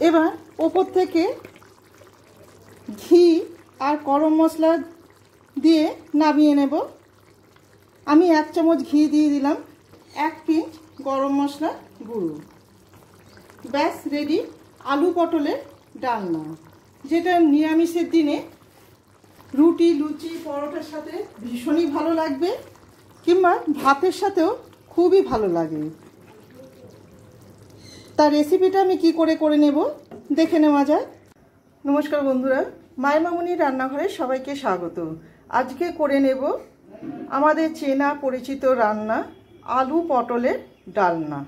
এবার ওপর থেকে ঘি আর গরম মশলা দিয়ে নামিয়ে নেব। আমি 1 চামচ ঘি দিয়ে দিলাম, 1 পিঞ্চ গরম মশলা গুঁড়ো। ব্যাস রেডি আলু পটলের ডালনা, যেটা নিরামিষের দিনে রুটি, লুচি, পরোটার সাথে ভীষণই ভালো লাগবে, কিংবা ভাতের সাথেও খুবই ভালো লাগে। তার রেসিপিটা আমি কি করে নেব দেখে নেওয়া যায়। নমস্কার বন্ধুরা, মায়ের মামুনির রান্নাঘরে সবাইকে স্বাগত। আজকে করে নেব আমাদের চেনা পরিচিত রান্না আলু পটলের ডালনা।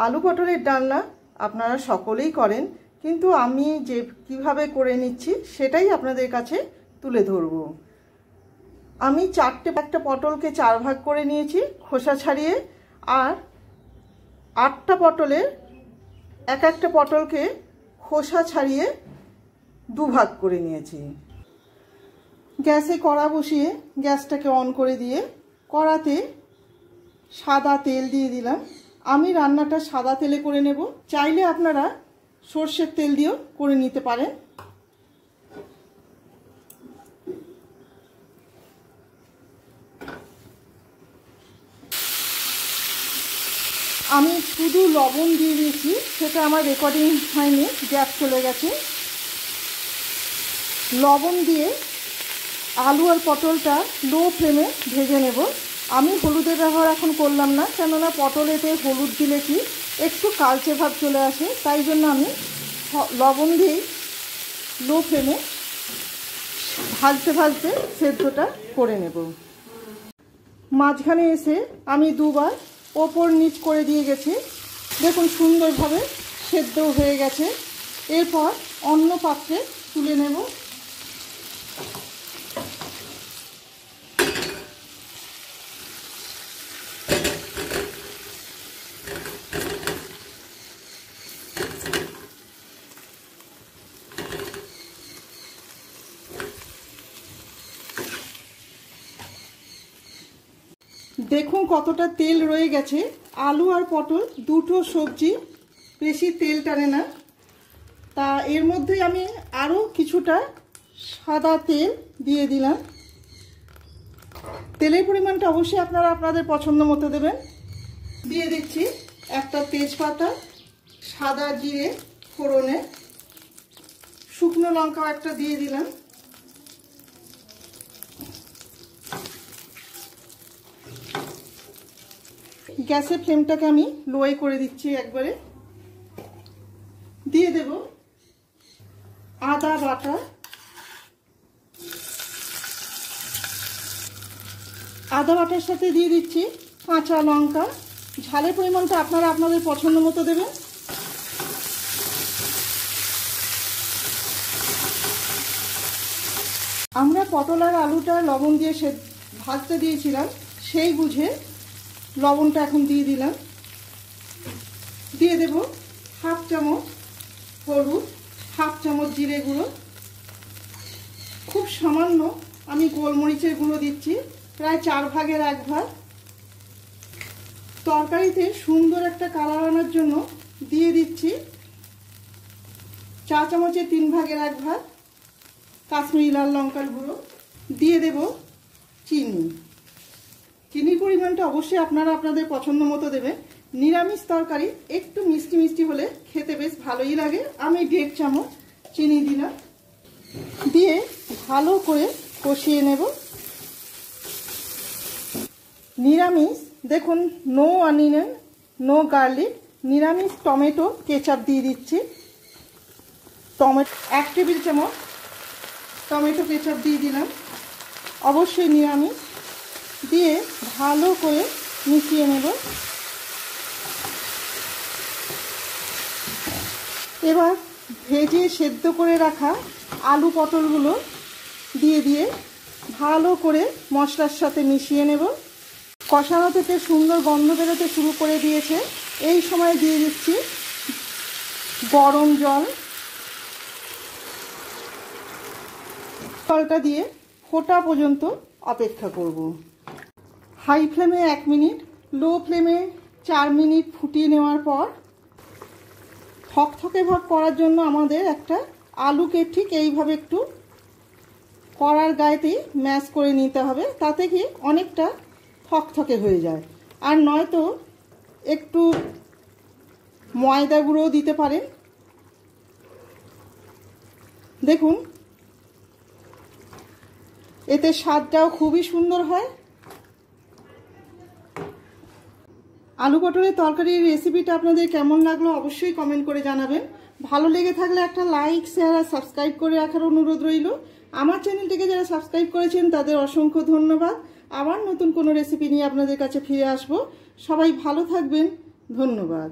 আলু পটলের ডালনা আপনারা সকলেই করেন, কিন্তু আমি যে কিভাবে করে নিচ্ছি সেটাই আপনাদের কাছে তুলে ধরব। আমি একটা পটলকে 4 ভাগ করে নিয়েছি খোসা ছাড়িয়ে, আর 8টা পটলের একটা পটলকে খোসা ছাড়িয়ে 2 ভাগ করে নিয়েছি। গ্যাসে কড়া বসিয়ে গ্যাসটাকে অন করে দিয়ে কড়াতে সাদা তেল দিয়ে দিলাম। আমি রান্নাটা সাদা তেলে করে নেব, চাইলে আপনারা সর্ষের তেল দিয়েও করে নিতে পারেন। আমি শুধু লবণ দিয়ে দিয়েছি, সেটা আমার রেকর্ডিং হয়নি, গ্যাস চলে গেছে। লবণ দিয়ে আলু আর পটলটা লো ফ্লেমে ভেজে নেব। আমি হলুদের ব্যবহার এখন করলাম না, কেননা পটলেতে হলুদ দিলে কি একটু কালচে ভাব চলে আসে, তাই জন্য আমি লবণ দিয়েই লো ফ্লেমে ভাজতে ভাজতে সেদ্ধটা করে নেব। মাঝখানে এসে আমি 2 বার ওপর নিচ করে দিয়ে গেছি। দেখুন সুন্দরভাবে সেদ্ধ হয়ে গেছে। এরপর অন্য পাত্রে তুলে নেব। দেখুন কতটা তেল রয়ে গেছে। আলু আর পটল দুটো সবজি বেশি তেল টানে না, তা এর মধ্যে আমি আরও কিছুটা সাদা তেল দিয়ে দিলাম। তেলের পরিমাণটা অবশ্যই আপনারা আপনাদের পছন্দ মতো দেবেন। দিয়ে দিচ্ছি একটা তেজপাতা, সাদা জিরে ফোড়নে, শুকনো লঙ্কাও একটা দিয়ে দিলাম। গ্যাসের ফ্লেমটাকে আমি লোয়ে করে দিচ্ছি একবারে। দিয়ে দেব আদা বাটা, আদা বাটার সাথে দিয়ে দিচ্ছি কাঁচা লঙ্কা। ঝালের পরিমাণটা আপনারা আপনাদের পছন্দ মতো দেবেন। আমরা পটল আর আলুটা লবণ দিয়ে ভাজতে দিয়েছিলাম, সেই বুঝে লবণটা এখন দিয়ে দিলাম। দিয়ে দেব 1/2 চামচ হলুদ, 1/2 চামচ জিরে গুঁড়ো, খুব সামান্য আমি গোলমরিচের গুঁড়ো দিচ্ছি, প্রায় 4 ভাগের 1 ভাগ। তরকারিতে সুন্দর একটা কালার আনার জন্য দিয়ে দিচ্ছি 4 চামচের 3 ভাগের 1 ভাগ কাশ্মীরি লাল লঙ্কার গুঁড়ো। দিয়ে দেব চিনি। চিনির পরিমাণটা অবশ্যই আপনারা আপনাদের পছন্দ মতো দেবেন। নিরামিষ তরকারি একটু মিষ্টি মিষ্টি হলে খেতে বেশ ভালোই লাগে। আমি 1.5 চামচ চিনি দিলাম। দিয়ে ভালো করে কষিয়ে নেব। নিরামিষ দেখুন, নো অনিয়ন, নো গার্লিক, নিরামিষ টমেটো কেচাপ দিয়ে দিচ্ছি। 1 টেবিল চামচ টমেটো কেচাপ দিয়ে দিলাম, অবশ্যই নিরামিষ। দিয়ে ভালো করে মিশিয়ে নেব। এবার ভেজে সেদ্ধ করে রাখা আলু পটলগুলো দিয়ে ভালো করে মশলার সাথে মিশিয়ে নেব। কষানো থেকে সুন্দর গন্ধ বেরোতে শুরু করে দিয়েছে। এই সময় দিয়ে দিচ্ছি গরম জল। জলটা দিয়ে ফোটা পর্যন্ত অপেক্ষা করব। হাই ফ্লেমে 1 মিনিট, লো ফ্লেমে 4 মিনিট ফুটিয়ে নেওয়ার পর থকথকে ভাব করার জন্য আমাদের একটা আলুকে ঠিক এইভাবে একটু কড়ার গায়েতে ম্যাশ করে নিতে হবে, তাতে কি অনেকটা থকথকে হয়ে যায়। আর নয়তো একটু ময়দা গুঁড়োও দিতে পারেন। দেখুন এতে স্বাদটাও খুবই সুন্দর হয়। আলু পটলের তরকারির রেসিপিটা আপনাদের কেমন লাগলো অবশ্যই কমেন্ট করে জানাবেন। ভালো লেগে থাকলে একটা লাইক, শেয়ার আর সাবস্ক্রাইব করে রাখার অনুরোধ রইল। আমার চ্যানেলটিকে যারা সাবস্ক্রাইব করেছেন তাদের অসংখ্য ধন্যবাদ। আবার নতুন কোনো রেসিপি নিয়ে আপনাদের কাছে ফিরে আসব। সবাই ভালো থাকবেন, ধন্যবাদ।